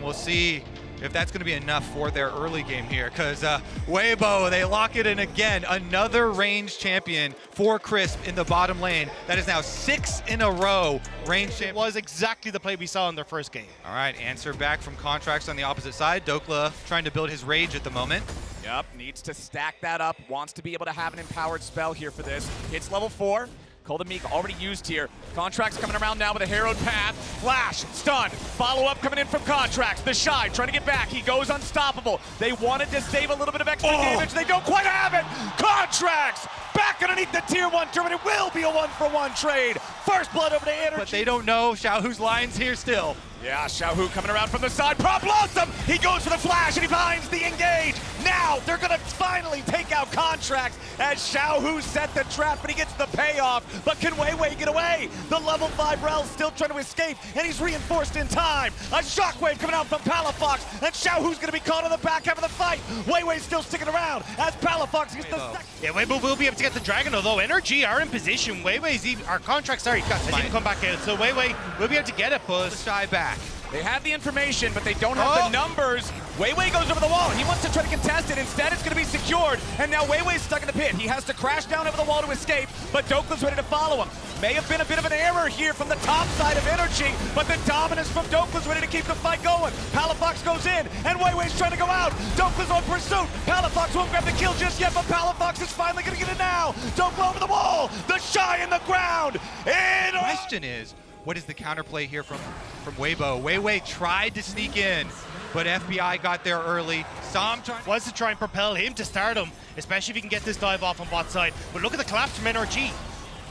we'll see if that's going to be enough for their early game here, because Weibo, they lock it in again. Another range champion for Crisp in the bottom lane. That is now 6 in a row range champion. It was exactly the play we saw in their first game. All right, answer back from Contracts on the opposite side. Dokla trying to build his rage at the moment. Yep, needs to stack that up, wants to be able to have an empowered spell here for this. Hits level 4. Cold Meek already used here. Contracts coming around now with a harrowed path. Flash, stun, follow-up coming in from Contracts. The Shy trying to get back. He goes unstoppable. They wanted to save a little bit of extra damage. They don't quite have it. Contracts back underneath the tier 1 turret. It will be a 1-for-1 trade. First blood over to NRG. But they don't know Xiaohu's lines here still. Yeah, Xiaohu coming around from the side. Prop Blossom! He goes for the flash and he finds the engage. Now they're gonna finally take out Contracts as Xiaohu set the trap, but he gets the payoff. But can Weiwei get away? The level 5 Rel's still trying to escape, and he's reinforced in time. A shockwave coming out from Palafox, and Xiaohu's gonna be caught on the back half of the fight. Weiwei's still sticking around as Palafox gets the second. Yeah, Weibo will be able to get the Dragon, although NRG are in position. Weiwei's even, our Contract, sorry, has even come back out, so Weiwei will be able to get it, but The Shy back. They have the information, but they don't have the numbers. Weiwei goes over the wall. He wants to try to contest it. Instead, it's going to be secured. And now Weiwei's stuck in the pit. He has to crash down over the wall to escape, but Dokla's ready to follow him. May have been a bit of an error here from the top side of NRG, but the dominance from Dokla's ready to keep the fight going. Palafox goes in, and Weiwei's trying to go out. Dokla's on pursuit. Palafox won't grab the kill just yet, but Palafox is finally going to get it now. Dokla over the wall. The Shy in the ground. The question is, what is the counterplay here from Weibo? Weiwei tried to sneak in, but FBI got there early. Sam was to try and propel him to stardom, especially if he can get this dive off on bot side. But look at the collapse from NRG.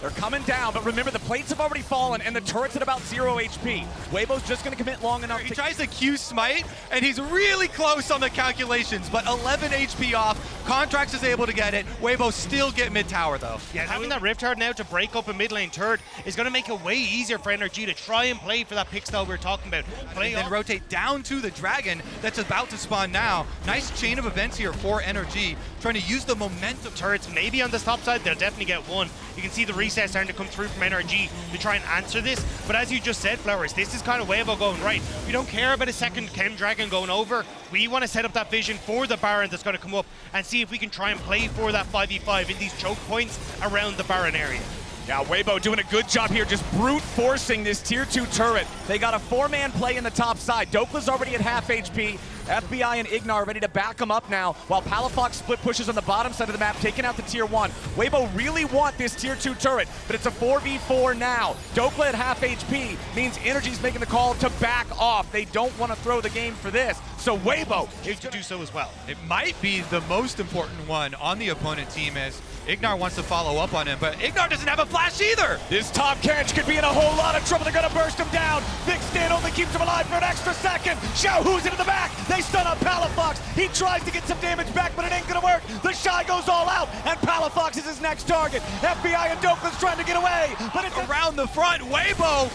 They're coming down, but remember, the plates have already fallen, and the turret's at about 0 HP. Weibo's just going to commit long enough. He tries to Q smite, and he's really close on the calculations, but 11 HP off. Contracts is able to get it. Weibo still get mid-tower, though. Yeah, having that Rift Heart now to break up a mid lane turret is going to make it way easier for NRG to try and play for that pick style we were talking about. And then rotate down to the Dragon that's about to spawn now. Nice chain of events here for NRG, trying to use the momentum. Turrets maybe on this top side, they'll definitely get one. You can see the reset starting to come through from NRG to try and answer this. But as you just said, Flowers, this is kind of Weibo going, right, we don't care about a second Chem Dragon going over. We want to set up that vision for the Baron that's going to come up and see if we can try and play for that 5v5 in these choke points around the Baron area. Yeah, Weibo doing a good job here, just brute forcing this tier 2 turret. They got a 4-man play in the top side. Dokla's already at half HP. FBI and Ignar ready to back him up now, while Palafox split pushes on the bottom side of the map, taking out the tier 1. Weibo really want this tier 2 turret, but it's a 4v4 now. Dokla at half HP means NRG's making the call to back off. They don't want to throw the game for this, so Weibo is to do so as well. It might be the most important one on the opponent team, as Ignar wants to follow up on him, but Ignar doesn't have a flash either! This top catch could be in a whole lot of trouble. They're gonna burst him down. Big Stan only keeps him alive for an extra second. Xiaohu's into the back. They stun on Palafox. He tries to get some damage back, but it ain't gonna work. The Shy goes all out, and Palafox is his next target. FBI and Dokla's trying to get away, but it's around the front. Weibo!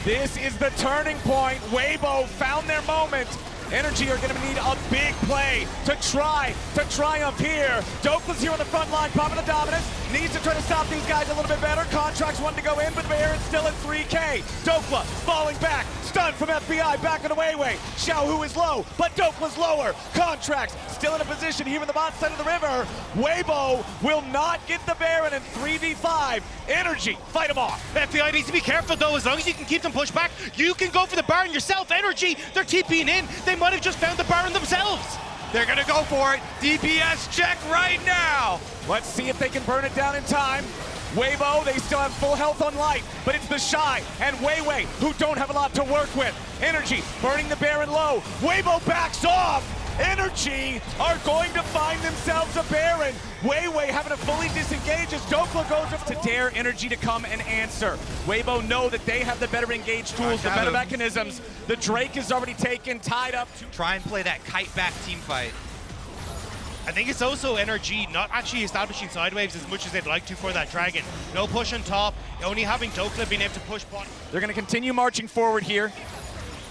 This is the turning point. Weibo found their moment. NRG are going to need a big play to try to triumph here. Dokla's here on the front line, popping the dominance. Needs to try to stop these guys a little bit better. Contracts wanting to go in, but Baron's still at 3K. Dokla falling back. Stun from FBI, back on the Weiwei. Xiaohu is low, but Dokla's lower. Contracts still in a position here in the bot side of the river. Weibo will not get the Baron in 3v5. NRG, fight him off. FBI needs to be careful though. As long as you can keep them pushed back, you can go for the Baron yourself. NRG, they're TPing in. They might have just found the Baron themselves. They're gonna go for it. DPS check right now. Let's see if they can burn it down in time. Weibo, they still have full health on light, but it's the Shy and Weiwei who don't have a lot to work with. NRG burning the Baron low. Weibo backs off. NRG are going to find themselves a Baron. Weiwei having to fully disengage as Dokla goes up to dare NRG to come and answer. Weibo know that they have the better engaged tools, the better mechanisms. The Drake is already taken, tied up. Try and play that kite back team fight. I think it's also NRG not actually establishing sidewaves as much as they'd like to for that Dragon. No push on top, only having Dokla being able to push bottom. They're going to continue marching forward here.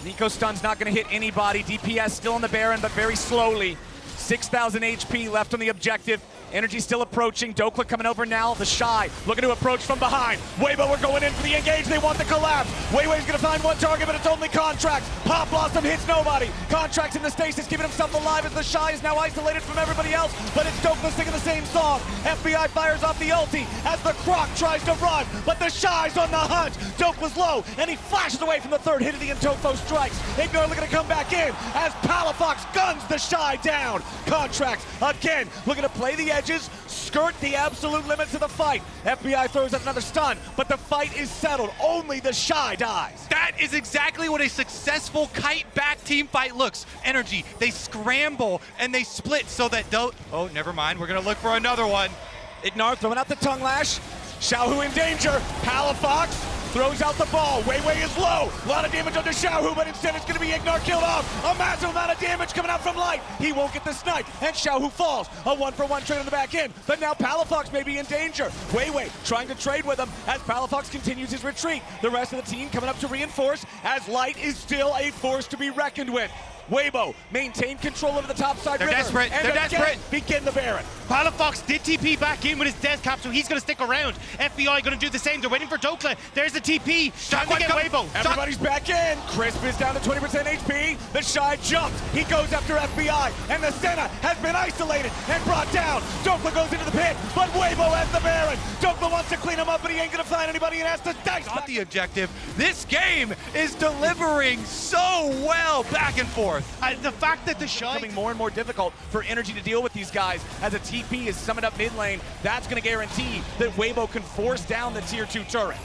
Nico Stun's not going to hit anybody. DPS still on the Baron, but very slowly. 6,000 HP left on the objective. Energy still approaching. Dokla coming over now. The Shy looking to approach from behind. Weibo are going in for the engage. They want the collapse. Weiwei's going to find one target, but it's only Contracts. Pop Blossom hits nobody. Contracts in the stasis, keeping himself alive as the Shy is now isolated from everybody else, but it's Dokla singing the same song. FBI fires off the ulti as the Croc tries to run, but the Shy's on the hunt. Dokla's low, and he flashes away from the third hit of the Intofo strikes. Ignore looking to come back in as Palafox guns the Shy down. Contracts again looking to play the edges, skirt the absolute limits of the fight. FBI throws out another stun, but the fight is settled. Only the Shy dies. That is exactly what a successful kite back team fight looks. Energy, they scramble and they split so that oh, never mind. We're gonna look for another one. Ignar throwing out the tongue lash. Xiaohu in danger. Palafox throws out the ball. Weiwei is low. A lot of damage onto Xiaohu, but instead it's going to be Ignar killed off. A massive amount of damage coming out from Light. He won't get the snipe, and Xiaohu falls. A one-for-one trade on the back end, but now Palafox may be in danger. Weiwei trying to trade with him as Palafox continues his retreat. The rest of the team coming up to reinforce as Light is still a force to be reckoned with. Weibo maintain control over the top side. They're river, desperate. And They're desperate. Begin the Baron. Palafox did TP back in with his death cap, so he's going to stick around. FBI going to do the same. They're waiting for Dokla. There's the TP. Time to get Weibo. Everybody's back in. Crisp is down to 20% HP. The Shy jumps. He goes after FBI, and the Senna has been isolated and brought down. Dokla goes into the pit, but Weibo has the Baron. Dokla wants to clean him up, but he ain't going to find anybody and has to dice. Not the objective. This game is delivering so well back and forth. The fact that the Shy Becoming more and more difficult for Energy to deal with these guys as a TP is summoned up mid lane. That's going to guarantee that Weibo can force down the tier 2 turret.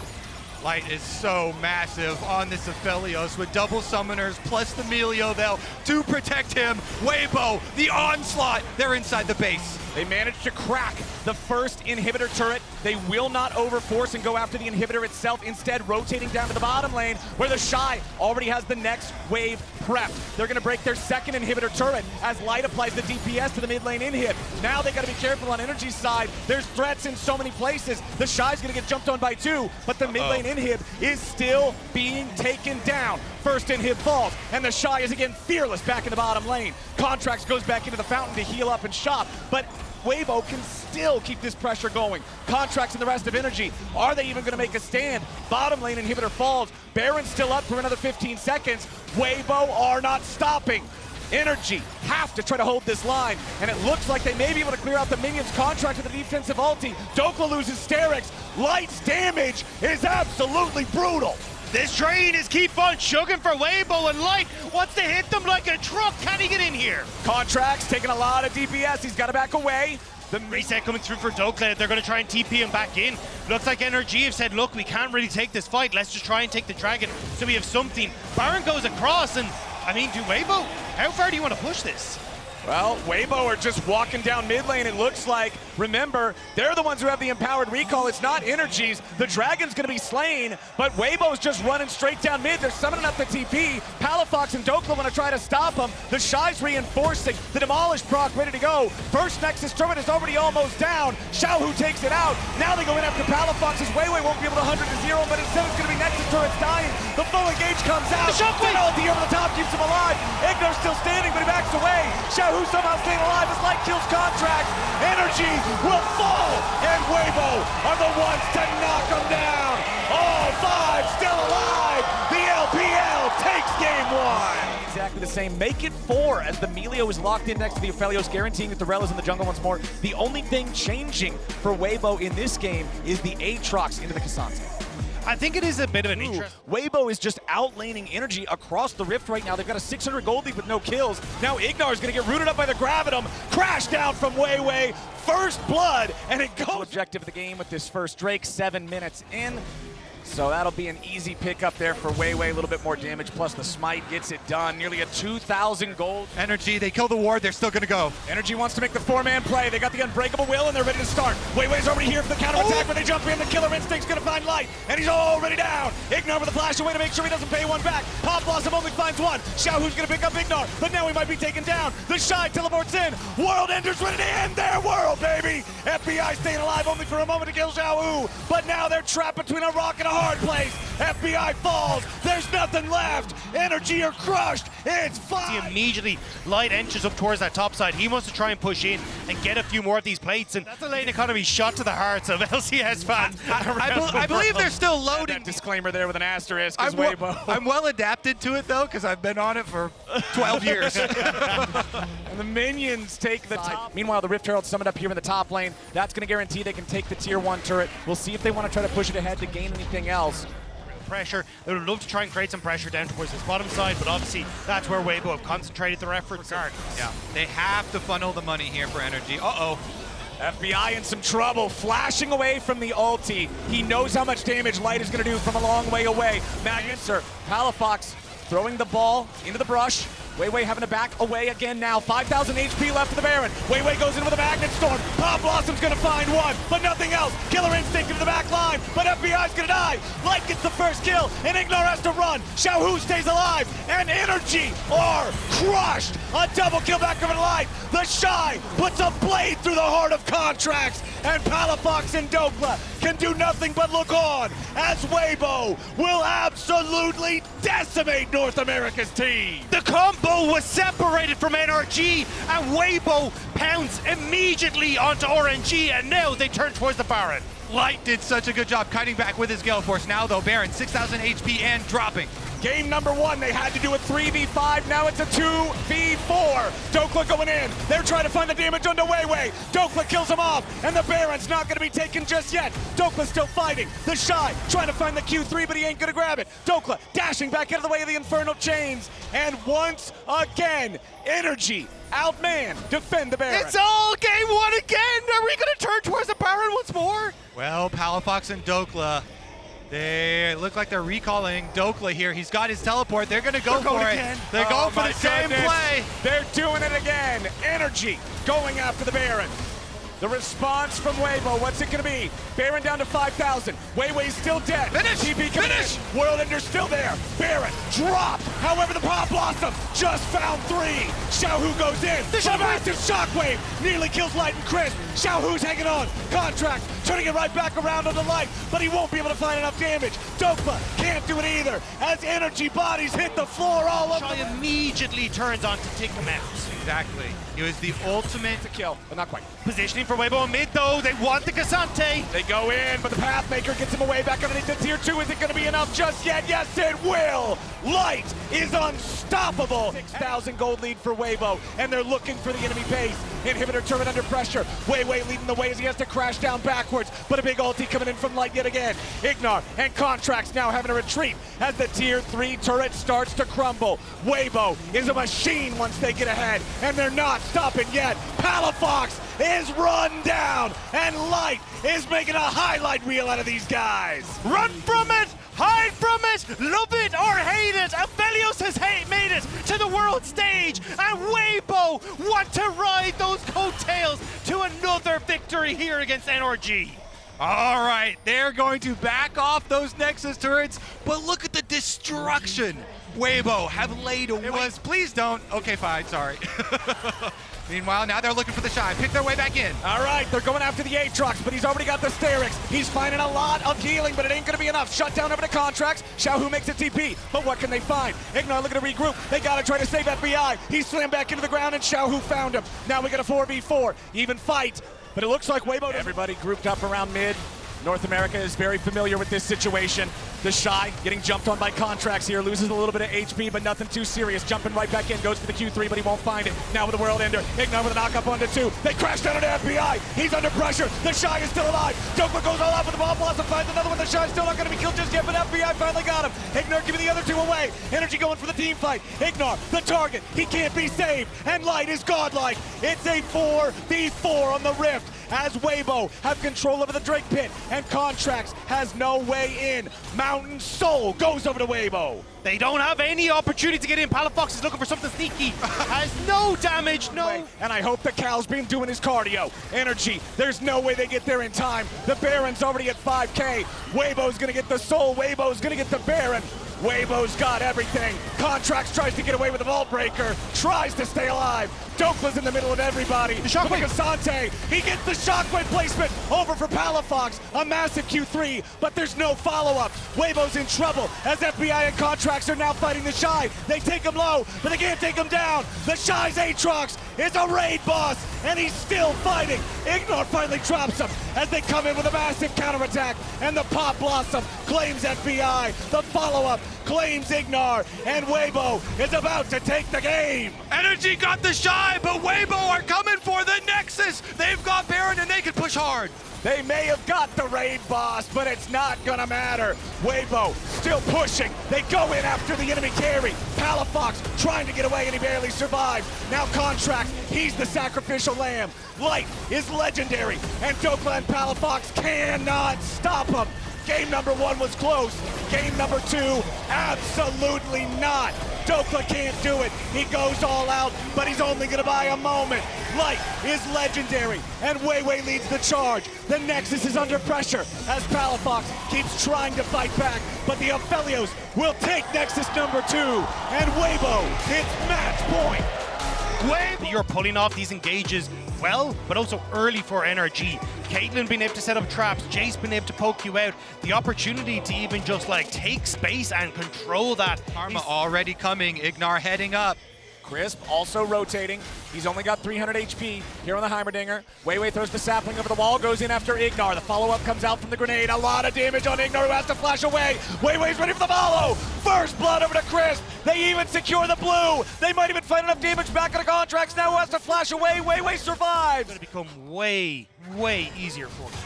Light is so massive on this Aphelios with double summoners plus the Melio though to protect him. Weibo, the onslaught, they're inside the base. They managed to crack the first inhibitor turret. They will not overforce and go after the inhibitor itself, instead rotating down to the bottom lane where the Shy already has the next wave prepped. They're going to break their second inhibitor turret as Light applies the DPS to the mid lane inhib. Now they got to be careful on Energy's side. There's threats in so many places. The Shy's going to get jumped on by 2, but the mid lane inhib is still being taken down. First inhib falls, and the Shy is again fearless back in the bottom lane. Contracts goes back into the fountain to heal up and shop, but Weibo can still keep this pressure going. Contracts and the rest of Energy, are they even going to make a stand? Bottom lane inhibitor falls. Baron's still up for another 15 seconds. Weibo are not stopping. Energy have to try to hold this line, and it looks like they may be able to clear out the minions. Contract to the defensive ulti. Dokla loses Sterix. Light's damage is absolutely brutal. This train is keep on chugging for Weibo, and Light wants to hit them like a truck. Can he get in here? Contracts taking a lot of DPS. He's got to back away. The reset coming through for Dokla. They're going to try and TP him back in. Looks like NRG have said, look, we can't really take this fight. Let's just try and take the dragon so we have something. Baron goes across, and I mean, Weibo, how far do you want to push this? Well, Weibo are just walking down mid lane, it looks like. Remember, they're the ones who have the empowered recall. It's not Energy's. The Dragon's going to be slain, but Weibo's just running straight down mid. They're summoning up the TP. Palafox and Dokla want to try to stop him. The Shy's reinforcing. The Demolish proc ready to go. First Nexus turret is already almost down. Xiaohu takes it out. Now they go in after Palafox as Weiwei won't be able to 100 to 0, but instead it's going to be Nexus turrets dying. The full engage comes out. The shockwave! Ulti over the top keeps him alive. Ignor's still standing, but he backs away. Xiaohu somehow staying alive as Light kills Contract. Energy will fall, and Weibo are the ones to knock him down. All 5 still alive. The LPL takes game 1. Exactly the same. Make it 4 as the Melio is locked in next to the Aphelios, guaranteeing that the Rel is in the jungle once more. The only thing changing for Weibo in this game is the Aatrox into the K'Sante. I think it is a bit of an interest. Weibo is just outlaning Energy across the rift right now. They've got a 600 gold lead with no kills. Now Ignar is going to get rooted up by the Gravitum. Crash down from Weiwei. First blood, and it goes. Objective of the game with this first Drake, 7 minutes in. So that'll be an easy pickup there for Weiwei. A little bit more damage, plus the smite gets it done. Nearly a 2,000 gold. Energy, they kill the ward, they're still gonna go. Energy wants to make the 4-man play. They got the Unbreakable Will, and they're ready to start. Weiwei's already here for the counterattack, but they jump in. The Killer Instinct's gonna find Light, and he's already down. Ignar with a flash away to make sure he doesn't pay one back. Pop Blossom only finds one. Xiaohu's gonna pick up Ignar, but now he might be taken down. The Shy teleports in. World Ender's ready to end their world, baby. FBI staying alive only for a moment to kill Xiaohu. but now they're trapped between a rock and a hard place. FBI falls, there's nothing left. NRG are crushed, it's He 5. immediately light enters up towards that top side. He wants to try and push in and get a few more of these plates, and that's a lane economy shot to the hearts of LCS fans. I believe they're still loading. That disclaimer there with an asterisk is I'm Weibo. I'm well adapted to it though, because I've been on it for 12 years. And the minions take the top. Meanwhile, the Rift Herald summoned up here in the top lane. That's going to guarantee they can take the tier 1 turret. We'll see if they want to try to push it ahead to gain anything else. Pressure. They would love to try and create some pressure down towards this bottom side, but obviously that's where Weibo have concentrated their efforts. Regardless. Yeah, they have to funnel the money here for NRG. Uh-oh. FBI in some trouble, flashing away from the ulti. He knows how much damage Light is going to do from a long way away. Magnus, or Palafox, throwing the ball into the brush. Weiwei having to back away again now. 5,000 HP left for the Baron. Weiwei goes in with a Magnet Storm. Pop Blossom's gonna find one, but nothing else. Killer Instinct into the back line, but FBI's gonna die. Light gets the first kill, and Ignor has to run. Xiaohu stays alive, and NRG are crushed. A double kill back over to Light. The Shy puts a blade through the heart of Contracts, and Palafox and Dokla can do nothing but look on as Weibo will absolutely decimate North America's team. The combo was separated from NRG, and Weibo pounds immediately onto RNG, and now they turn towards the Baron. Light did such a good job kiting back with his Gale Force. Now though, Baron, 6,000 HP and dropping. Game number 1, they had to do a 3v5, now it's a 2v4. Dokla going in, they're trying to find the damage onto Weiwei. Dokla kills him off, and the Baron's not gonna be taken just yet. Dokla's still fighting. The Shy trying to find the Q3, but he ain't gonna grab it. Dokla dashing back out of the way of the Infernal Chains, and once again, NRG outman defend the Baron. It's all game 1 again! Are we gonna turn towards the Baron once more? Well, Palafox and Dokla, they look like they're recalling Dokla here. He's got his teleport. They're going to go for it. Again. They're going for the same play. They're doing it again. NRG going after the Baron. The response from Weibo, what's it going to be? Baron down to 5,000. Weiwei's still dead. Finish! TP coming Finish! in. World Ender's still there. Baron dropped. However, the Pop Blossom just found 3. Xiaohu goes in. The massive shockwave nearly kills Light and Crisp. Xiaohu's hanging on. Contract turning it right back around on the Light, but he won't be able to find enough damage. Dokla can't do it either as NRG bodies hit the floor all over. Shy immediately turns on to take him out. Exactly. It was the ultimate Kill, but not quite. Positioning for Weibo in mid though, they want the Kazante. They go in, but the Pathmaker gets him away back underneath the tier 2. Is it going to be enough just yet? Yes, it will! Light is unstoppable! 6,000 gold lead for Weibo, and they're looking for the enemy base. Inhibitor turret under pressure. Weiwei leading the way as he has to crash down backwards, but a big ulti coming in from Light yet again. Ignor and Contracts now having to retreat as the tier 3 turret starts to crumble. Weibo is a machine once they get ahead, and they're not stopping yet. Palafox is run down, and Light is making a highlight reel out of these guys. Run from it! Hide from it! Love it or hate it! Aphelios has made it to the world stage, and Weibo want to ride those coattails to another victory here against NRG. All right, they're going to back off those Nexus turrets, but look at the destruction Weibo have laid away. It was, please don't. Okay, fine, sorry. Meanwhile, now they're looking for the Shy. Pick their way back in. All right, they're going after the Aatrox, but he's already got the Sterix. He's finding a lot of healing, but it ain't going to be enough. Shut down over to Contracts. Xiaohu makes a TP, but what can they find? Ignor looking to regroup. They got to try to save FBI. He slammed back into the ground, and Xiaohu found him. Now we got a 4v4. Even fight, but it looks like Weibo... Everybody grouped up around mid. North America is very familiar with this situation. The Shy getting jumped on by Contracts here, loses a little bit of HP, but nothing too serious. Jumping right back in, goes for the Q3, but he won't find it. Now with the World Ender, Ignor with a knock up onto 2. They crash down into FBI. He's under pressure. The Shy is still alive. Dokla goes all out with the Ball Blossom, finds another one. The Shy's still not going to be killed just yet, but FBI finally got him. Ignor giving the other 2 away. NRG going for the team fight. Ignor, the target. He can't be saved, and Light is godlike. It's a 4v4 on the Rift as Weibo have control over the Drake Pit, and Contracts has no way in. Mountain Soul goes over to Weibo. They don't have any opportunity to get in. Palafox is looking for something sneaky. Has no damage, no. And I hope the Cal's been doing his cardio. NRG, there's no way they get there in time. The Baron's already at 5K. Weibo's gonna get the Soul. Weibo's gonna get the Baron. Weibo's got everything. Contracts tries to get away with the vault breaker, tries to stay alive. Dokla's in the middle of everybody. The shockwave. Asante, he gets the shockwave placement over for Palafox. A massive Q3, but there's no follow-up. Weibo's in trouble as FBI and Contracts are now fighting the Shy. They take him low, but they can't take him down. The Shy's Aatrox is a raid boss, and he's still fighting. Ignore finally drops him as they come in with a massive counterattack, and the Pop Blossom claims FBI. The follow-up claims Ignar, and Weibo is about to take the game. NRG got the Shy, but Weibo are coming for the Nexus. They've got Baron, and they can push hard. They may have got the raid boss, but it's not gonna matter. Weibo still pushing. They go in after the enemy carry. Palafox trying to get away, and he barely survives. Now Contract, he's the sacrificial lamb. Light is legendary, and Dokla and Palafox cannot stop him. Game number 1 was close. Game number 2, absolutely not. Dokla can't do it. He goes all out, but he's only gonna buy a moment. Light is legendary, and Weiwei leads the charge. The Nexus is under pressure as Palafox keeps trying to fight back, but the Aphelios will take Nexus number 2, and Weibo hits match point. You're pulling off these engages well, but also early for NRG. Caitlyn being able to set up traps, Jace being able to poke you out. The opportunity to even just like take space and control that. Karma already coming, Ignar heading up. Crisp also rotating. He's only got 300 HP here on the Heimerdinger. Weiwei throws the sapling over the wall, goes in after Ignar. The follow-up comes out from the grenade. A lot of damage on Ignar, who has to flash away. Weiwei's ready for the follow. First blood over to Crisp. They even secure the blue. They might even find enough damage back on the Contracts now, who has to flash away. Weiwei survives. It's going to become way, way easier for him.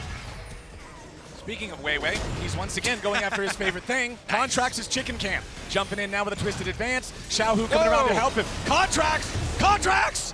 Speaking of Weiwei, he's once again going after his favorite thing. Contracts his chicken camp. Jumping in now with a twisted advance. Xiaohu coming around to help him. Contracts!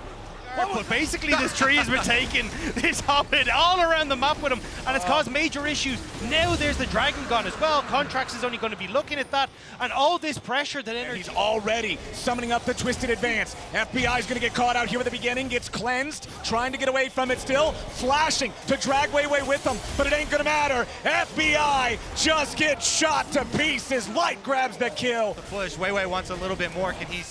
But basically this tree has been taking this Hobbit all around the map with him, and it's caused major issues. Now there's the Dragon Gun as well. Contracts is only going to be looking at that, and all this pressure that NRG... He's already summoning up the twisted advance. FBI's going to get caught out here at the beginning, gets cleansed, trying to get away from it still, flashing to drag Weiwei with him, but it ain't going to matter. FBI just gets shot to pieces. Light grabs the kill. The push, Weiwei wants a little bit more. Can he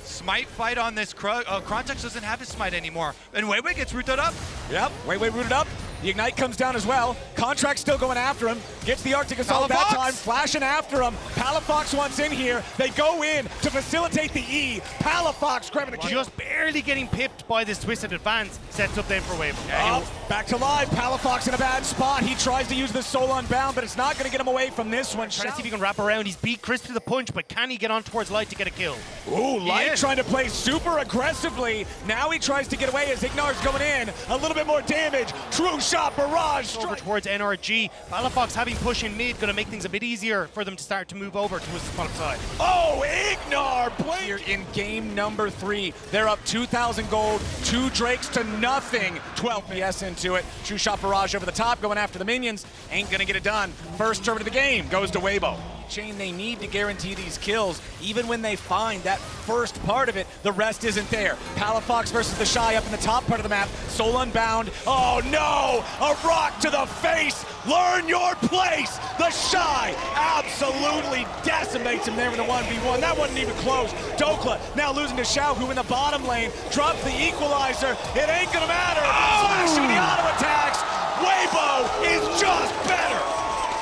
smite fight on this Contracts doesn't have his smite anymore. And Weiwei gets rooted up. Yep, Weiwei rooted up. The Ignite comes down as well. Contract still going after him. Gets the Arctic Assault that time, flashing after him. Palafox wants in here. They go in to facilitate the E. Palafox grabbing the kill. Just barely getting pipped by this twisted advance. Sets up then for Weibo. Back to live. Palafox in a bad spot. He tries to use the Soul Unbound, but it's not going to get him away from this one. Trying to see if he can wrap around. He's beat Chris to the punch, but can he get on towards Light to get a kill? Ooh, Light trying to play super aggressively. Now he tries to get away as Ignar's going in. A little bit more damage. True shot, barrage. Over towards NRG. Palafox having push in mid, going to make things a bit easier for them to start to move over to his spot side. Oh, Ignar here in game number 3. They're up 2,000 gold, 2 Drakes to nothing. 12 PS into it. True shot barrage over the top, going after the minions. Ain't gonna get it done. First turn of the game goes to Weibo. Chain they need to guarantee these kills. Even when they find that first part of it, the rest isn't there. Palafox versus the Shy up in the top part of the map. Soul Unbound. Oh no! A rock to the face! Learn your place! The Shy absolutely decimates him there in the 1v1. That wasn't even close. Dokla now losing to Xiaohu in the bottom lane. Drops the equalizer. It ain't gonna matter. Flashing the auto attacks. Weibo is just better.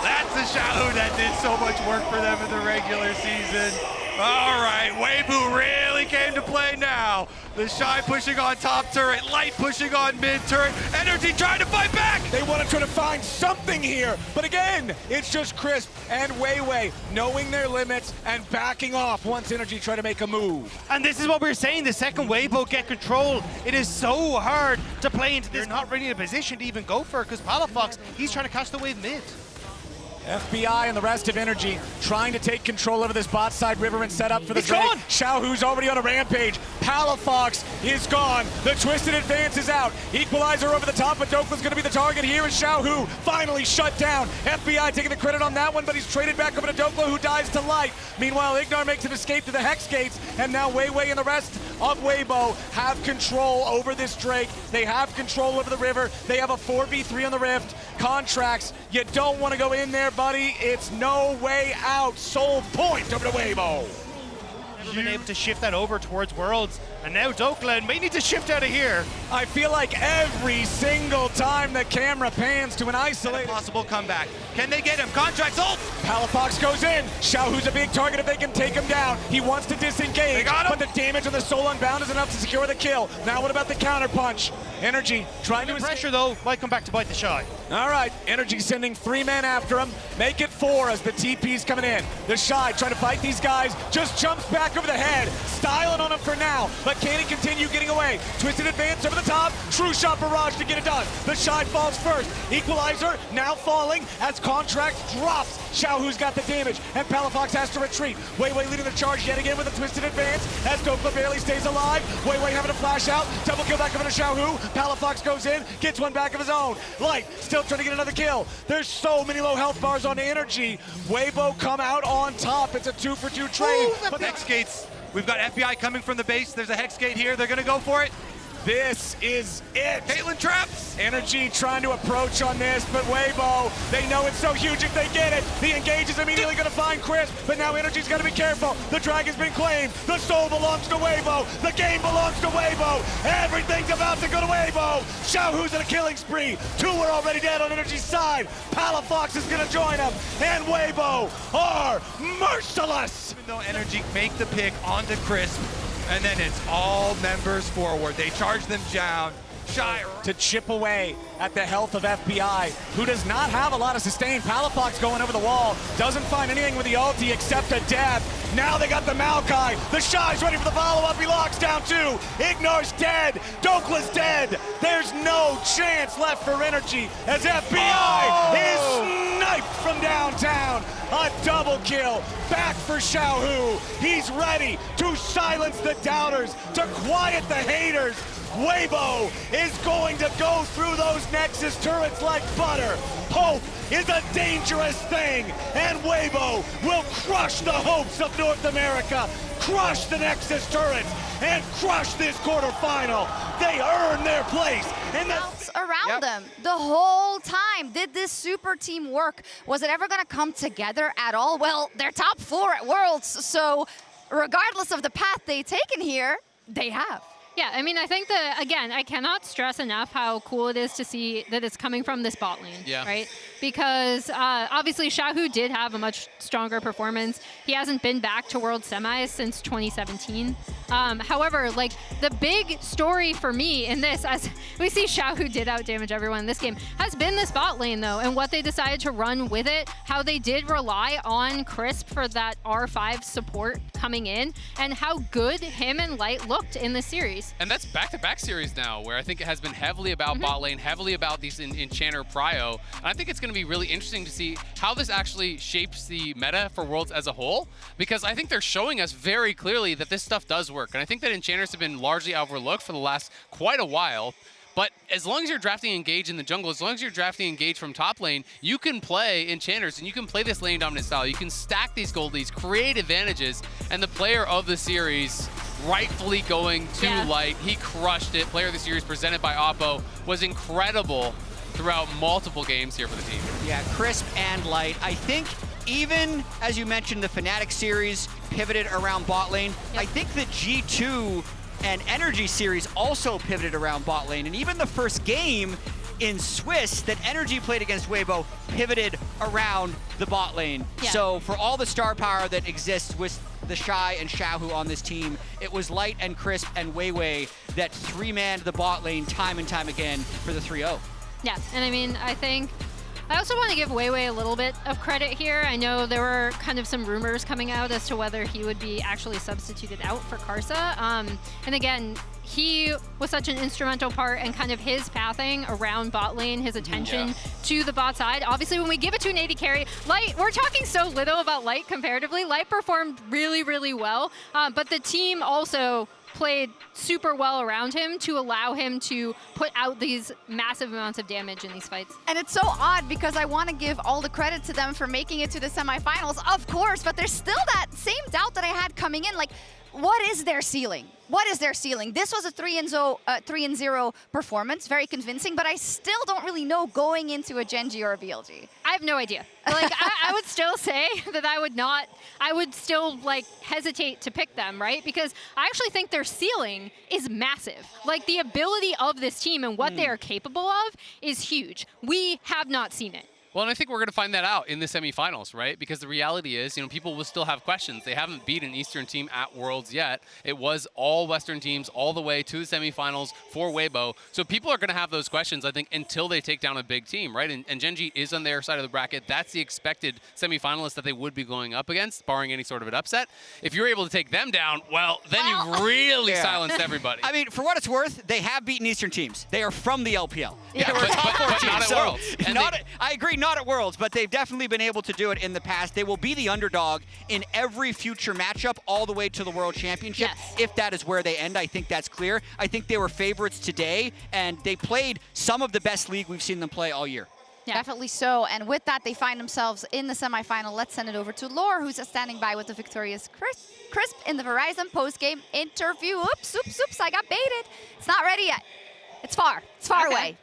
That's the Xiaohu that did so much work for them in the regular season. All right, Weibo really came to play now. The Shy pushing on top turret, Light pushing on mid turret, NRG trying to fight back! They want to try to find something here, but again, it's just Crisp and Weiwei knowing their limits and backing off once NRG try to make a move. And this is what we were saying, the second Weibo get control, it is so hard to play into this. They're not really in a position to even go for it, because Palafox, he's trying to catch the wave mid. FBI and the rest of NRG trying to take control over this bot side river and set up for the He's gone! Xiaohu's already on a rampage. Palafox is gone. The twisted advance is out. Equalizer over the top, but Dokla's going to be the target here as Xiaohu finally shut down. FBI taking the credit on that one, but he's traded back over to Dokla, who dies to Light. Meanwhile, Ignar makes an escape to the Hex Gates, and now Weiwei and the rest of Weibo have control over this Drake. They have control over the river. They have a 4v3 on the Rift. Contracts, you don't want to go in there, there, buddy. It's no way out. Soul point over to Weibo. Never been able to shift that over towards Worlds, and now Dokla may need to shift out of here. I feel like every single time the camera pans to an isolated Possible comeback. Can they get him? Contracts ult! Palafox goes in. Xiaohu's a big target if they can take him down. He wants to disengage, They got him. but the damage on the Soul Unbound is enough to secure the kill. Now what about the counter punch? NRG trying to Pressure though might come back to bite the Shy. All right, NRG sending 3 men after him. Make it 4 as the TP's coming in. The Shy trying to fight these guys, just jumps back over the head. Styling on him for now, but can he continue getting away? Twisted advance over the top, true shot barrage to get it done. The Shy falls first. Equalizer now falling as Contract drops. Xiaohu's got the damage, and Palafox has to retreat. Weiwei leading the charge yet again with a twisted advance as Dokla barely stays alive. Weiwei having a flash out, double kill back over to Xiaohu. Palafox goes in, gets one back of his own. Light still trying to get another kill. There's so many low health bars on NRG. Weibo come out on top. It's a 2-for-2 trade. But Hex gates. We've got FBI coming from the base. There's a Hex gate here. They're gonna go for it. this is it. Caitlyn traps. NRG trying to approach on this, but Weibo, they know it's so huge if they get it. The engage is immediately going to find Chris, but now NRG's got to be careful. The dragon's been claimed. The soul belongs to Weibo. The game belongs to Weibo. Everything's about to go to Weibo. Xiaohu's in a killing spree. 2 are already dead on NRG's side. Palafox is going to join him, and Weibo are merciless. Even though NRG make the pick onto Crisp, and then it's all members forward. They charge them down. Shy to chip away at the health of FBI, who does not have a lot of sustain. Palafox going over the wall, doesn't find anything with the ulti except a dab. Now they got the Maokai. The Shy's ready for the follow-up. He locks down 2. Ignor's dead. Dokla's dead. There's no chance left for NRG as FBI is sniped from downtown. A double kill back for Xiaohu. He's ready to silence the doubters, to quiet the haters. Weibo is going to go through those Nexus turrets like butter. Hope is a dangerous thing, and Weibo will crush the hopes of North America, crush the Nexus turrets, and crush this quarterfinal. They earn their place in the around them the whole time. Did this super team work? Was it ever going to come together at all? Well, they're top 4 at Worlds, so regardless of the path they've taken here, they have. Yeah, I mean, I think that, again, I cannot stress enough how cool it is to see that it's coming from this bot lane, right? Because obviously Xiaohu did have a much stronger performance. He hasn't been back to World Semis since 2017. However, like, the big story for me in this, as we see Xiaohu did outdamage everyone in this game, has been this bot lane, though, and what they decided to run with it, how they did rely on Crisp for that R5 support coming in, and how good him and Light looked in the series. And that's back-to-back series now, where I think it has been heavily about bot lane, heavily about these Enchanter Prio. And I think it's going to be really interesting to see how this actually shapes the meta for Worlds as a whole, because I think they're showing us very clearly that this stuff does work. And I think that Enchanters have been largely overlooked for the last quite a while. But as long as you're drafting Engage in the jungle, as long as you're drafting Engage from top lane, you can play Enchanters and you can play this lane dominant style. You can stack these goldies, create advantages, and the player of the series rightfully going to Light. He crushed it. Player of the series presented by Oppo was incredible throughout multiple games here for the team. Yeah, Crisp and Light. I think even, as you mentioned, the Fnatic series pivoted around bot lane. I think the G2 and NRG series also pivoted around bot lane. And even the first game in Swiss that NRG played against Weibo pivoted around the bot lane. So for all the star power that exists with the Shy and Xiaohu on this team, it was Light and Crisp and Weiwei that 3-manned the bot lane time and time again for the 3-0. Yeah, and I mean, I also want to give Weiwei a little bit of credit here. I know there were kind of some rumors coming out as to whether he would be actually substituted out for Karsa. And again, he was such an instrumental part and kind of his pathing around bot lane, his attention to the bot side. Obviously, when we give it to an AD carry, Light, we're talking so little about Light comparatively. Light performed really, really well, but the team also played super well around him to allow him to put out these massive amounts of damage in these fights. And it's so odd because I want to give all the credit to them for making it to the semifinals, of course, but there's still that same doubt that I had coming in, like, what is their ceiling? what is their ceiling? This was a 3-0 performance, very convincing, but I still don't really know going into a Gen.G or a BLG. I have no idea. Like, I would still say that I would still like hesitate to pick them, right? Because I actually think their ceiling is massive. Like, the ability of this team and what they are capable of is huge. We have not seen it. Well, and I think we're going to find that out in the semifinals, right? Because the reality is, people will still have questions. They haven't beat an Eastern team at Worlds yet. It was all Western teams all the way to the semifinals for Weibo. So people are going to have those questions, I think, until they take down a big team, right? And Gen.G is on their side of the bracket. That's the expected semifinalist that they would be going up against, barring any sort of an upset. If you're able to take them down, well, then you've really silenced everybody. I mean, for what it's worth, they have beaten Eastern teams. They are from the LPL. Yeah, They were but top 4 not teams. at Worlds. And I agree, not at Worlds, but they've definitely been able to do it in the past. They will be the underdog in every future matchup all the way to the World Championship. Yes. If that is where they end, I think that's clear. I think they were favorites today, and they played some of the best league we've seen them play all year. Yeah. Definitely so. And with that, they find themselves in the semifinal. Let's send it over to Lore, who's standing by with the victorious Crisp in the Verizon post-game interview. Oops, I got baited. It's not ready yet. It's far away.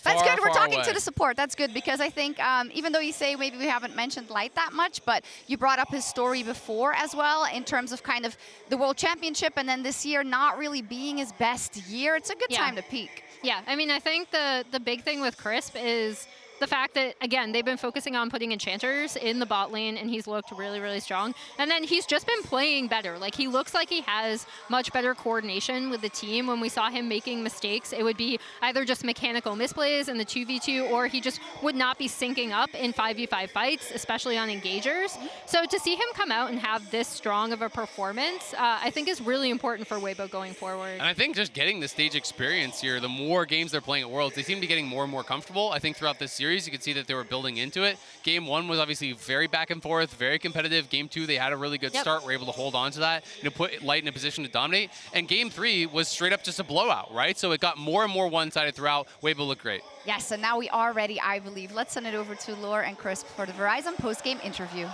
That's far, good. We're far talking away. to the support. That's good because I think even though you say maybe we haven't mentioned Light that much, but you brought up his story before as well in terms of kind of the World Championship and then this year not really being his best year. It's a good time to peak. Yeah, I mean, I think the big thing with Crisp is the fact that, again, they've been focusing on putting enchanters in the bot lane, and he's looked really, really strong. And then he's just been playing better. Like, he looks like he has much better coordination with the team. When we saw him making mistakes, it would be either just mechanical misplays in the 2v2, or he just would not be syncing up in 5v5 fights, especially on engagers. So to see him come out and have this strong of a performance, I think is really important for Weibo going forward. And I think just getting the stage experience here, the more games they're playing at Worlds, they seem to be getting more and more comfortable. I think throughout this series, you could see that they were building into it. Game 1 was obviously very back and forth, very competitive. Game 2, they had a really good start, were able to hold on to that, put Light in a position to dominate. And Game 3 was straight up just a blowout, right? So it got more and more one-sided throughout. Weibo looked great. Yes, and now we are ready, I believe. Let's send it over to Lore and Crisp for the Verizon post-game interview.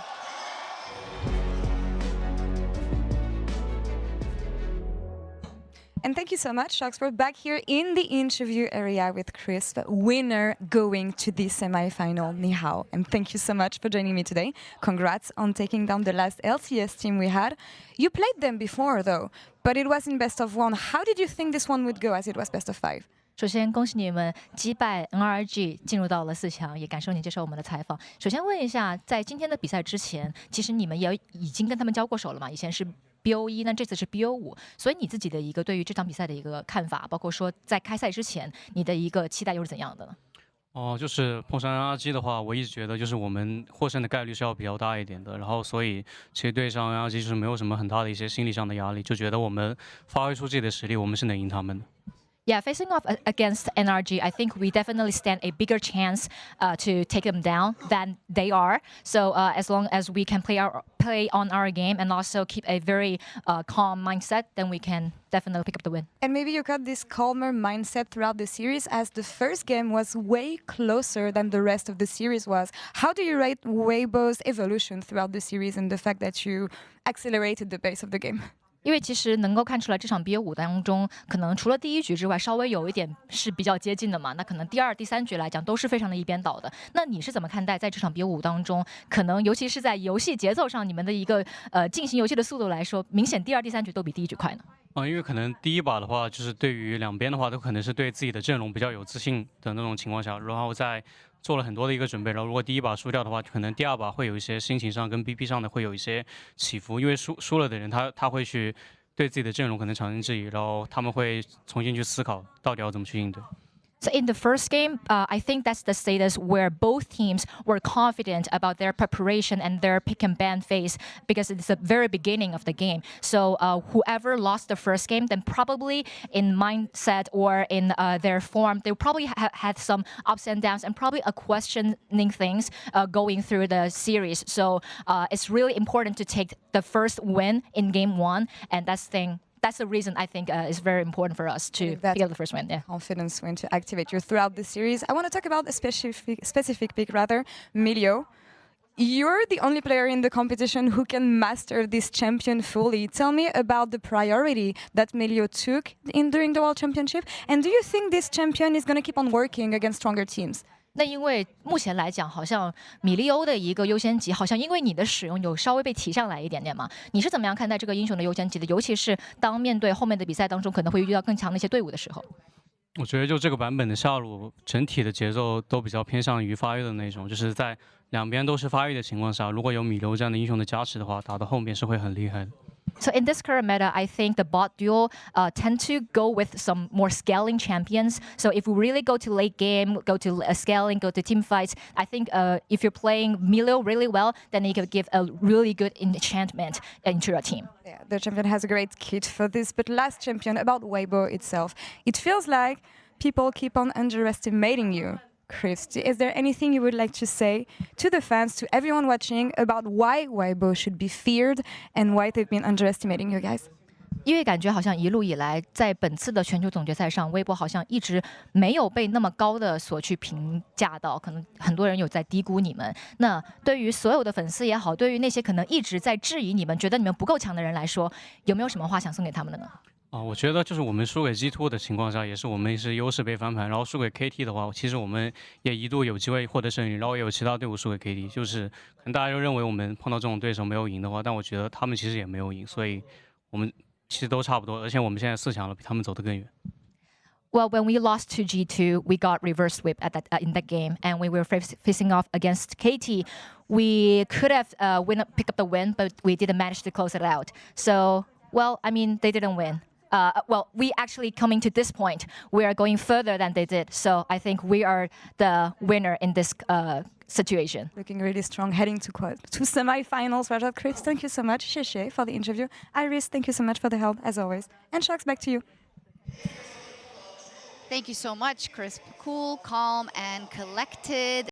And thank you so much, Sharks. We're back here in the interview area with Crisp, winner going to the semi-final. Ni hao. And thank you so much for joining me today. Congrats on taking down the last LCS team we had. You played them before, though, but it was in best of 1. How did you think this one would go as it was best of 5? 首先，恭喜你们击败 NRG 进入到了4强，也感谢您接受我们的采访。首先问一下，在今天的比赛之前，其实你们也已经跟他们交过手了嘛？以前是 BO1， 那这次是 BO5， 所以你自己的一个对于这场比赛的一个看法，包括说在开赛之前，你的一个期待又是怎样的呢？就是碰上 NRG 的话，我一直觉得就是我们获胜的概率是要比较大一点的，然后所以其实对上 NRG 就是没有什么很大的一些心理上的压力，就觉得我们发挥出自己的实力，我们是能赢他们的。 Yeah, facing off against NRG, I think we definitely stand a bigger chance to take them down than they are. So as long as we can play on our game and also keep a very calm mindset, then we can definitely pick up the win. And maybe you got this calmer mindset throughout the series as the first game was way closer than the rest of the series was. How do you rate Weibo's evolution throughout the series and the fact that you accelerated the pace of the game? 因为其实能够看出来，这场 BO5 当中，可能除了第一局之外，稍微有一点是比较接近的嘛。那可能第2、第3局来讲，都是非常的一边倒的。那你是怎么看待在这场 BO5 当中，可能尤其是在游戏节奏上，你们的一个进行游戏的速度来说，明显第2、第3局都比第1局快呢？ 因为可能第一把的话，就是对于两边的话，都可能是对自己的阵容比较有自信的那种情况下，然后在做了很多的一个准备，然后如果第一把输掉的话，可能第2把会有一些心情上跟 BP 上的会有一些起伏，因为输了的人他会去对自己的阵容可能产生质疑，然后他们会重新去思考到底要怎么去应对。 So in the first game, I think that's the status where both teams were confident about their preparation and their pick and ban phase because it's the very beginning of the game. So whoever lost the first game, then probably in mindset or in their form, they probably had some ups and downs and probably a questioning things going through the series. So it's really important to take the first win in game 1, and that's the reason I think is very important for us to pick up the first win. Yeah. Confidence win to activate you throughout the series. I want to talk about a specific pick, Melio. You're the only player in the competition who can master this champion fully. Tell me about the priority that Melio took during the World Championship, and do you think this champion is going to keep on working against stronger teams? 那因为目前来讲，好像米利欧的一个优先级，好像因为你的使用有稍微被提上来一点点嘛。你是怎么样看待这个英雄的优先级的？尤其是当面对后面的比赛当中可能会遇到更强的一些队伍的时候。我觉得就这个版本的下路整体的节奏都比较偏向于发育的那种，就是在两边都是发育的情况下，如果有米流这样的英雄的加持的话，打到后面是会很厉害的。So in this current meta, I think the bot duo tend to go with some more scaling champions. So if we really go to late game, go to scaling, go to team fights, I think if you're playing Melio really well, then you can give a really good enchantment into your team. Yeah, the champion has a great kit for this, but last champion, about Weibo itself, it feels like people keep on underestimating you. Chris, is there anything you would like to say to the fans, to everyone watching, about why Weibo should be feared and why they've been underestimating you guys? 因为感觉好像一路以来，在本次的全球总决赛上，微博好像一直没有被那么高的所去评价到，可能很多人有在低估你们。那对于所有的粉丝也好，对于那些可能一直在质疑你们、觉得你们不够强的人来说，有没有什么话想送给他们的呢？我觉得就是我们输给 G2 的情况下，也是我们是优势被翻盘，然后输给 KT 的话，其实我们也一度有机会获得胜利，然后也有其他队伍输给 KT， 就是可能大家就认为我们碰到这种对手没有赢的话，但我觉得他们其实也没有赢，所以我们其实都差不多，而且我们现在4强了，比他们走得更远。Well, when we lost to G2, we got reverse sweep in that game, and we were facing off against KT. We could have pick up the win, but we didn't manage to close it out. So, well, I mean, they didn't win. Well, we actually coming to this point, we are going further than they did. So I think we are the winner in this situation. Looking really strong, heading to semi-finals. Rajat, Chris, thank you so much. Sheshe for the interview. Iris, thank you so much for the help, as always. And Sharks, back to you. Thank you so much, Chris. Cool, calm, and collected.